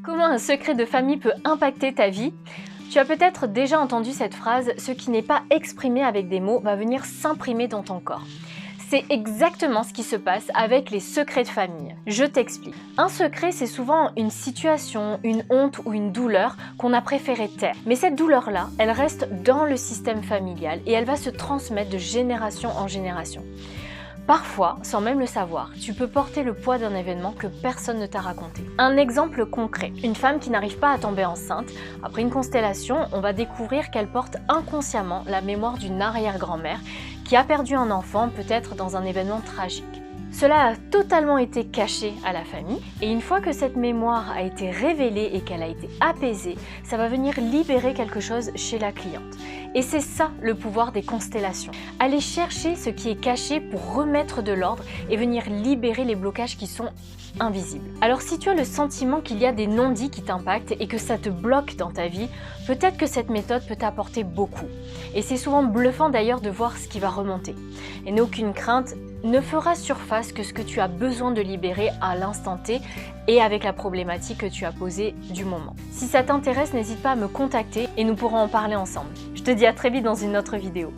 Comment un secret de famille peut impacter ta vie? Tu as peut-être déjà entendu cette phrase « ce qui n'est pas exprimé avec des mots va venir s'imprimer dans ton corps ». C'est exactement ce qui se passe avec les secrets de famille. Je t'explique. Un secret, c'est souvent une situation, une honte ou une douleur qu'on a préféré taire. Mais cette douleur-là, elle reste dans le système familial et elle va se transmettre de génération en génération. Parfois, sans même le savoir, tu peux porter le poids d'un événement que personne ne t'a raconté. Un exemple concret, une femme qui n'arrive pas à tomber enceinte, après une constellation, on va découvrir qu'elle porte inconsciemment la mémoire d'une arrière-grand-mère qui a perdu un enfant, peut-être dans un événement tragique. Cela a totalement été caché à la famille et une fois que cette mémoire a été révélée et qu'elle a été apaisée, ça va venir libérer quelque chose chez la cliente. Et c'est ça le pouvoir des constellations. Aller chercher ce qui est caché pour remettre de l'ordre et venir libérer les blocages qui sont invisibles. Alors si tu as le sentiment qu'il y a des non-dits qui t'impactent et que ça te bloque dans ta vie, peut-être que cette méthode peut t'apporter beaucoup. Et c'est souvent bluffant d'ailleurs de voir ce qui va remonter. Et n'aie aucune crainte, ne fera surface que ce que tu as besoin de libérer à l'instant T et avec la problématique que tu as posée du moment. Si ça t'intéresse, n'hésite pas à me contacter et nous pourrons en parler ensemble. Je te dis à très vite dans une autre vidéo.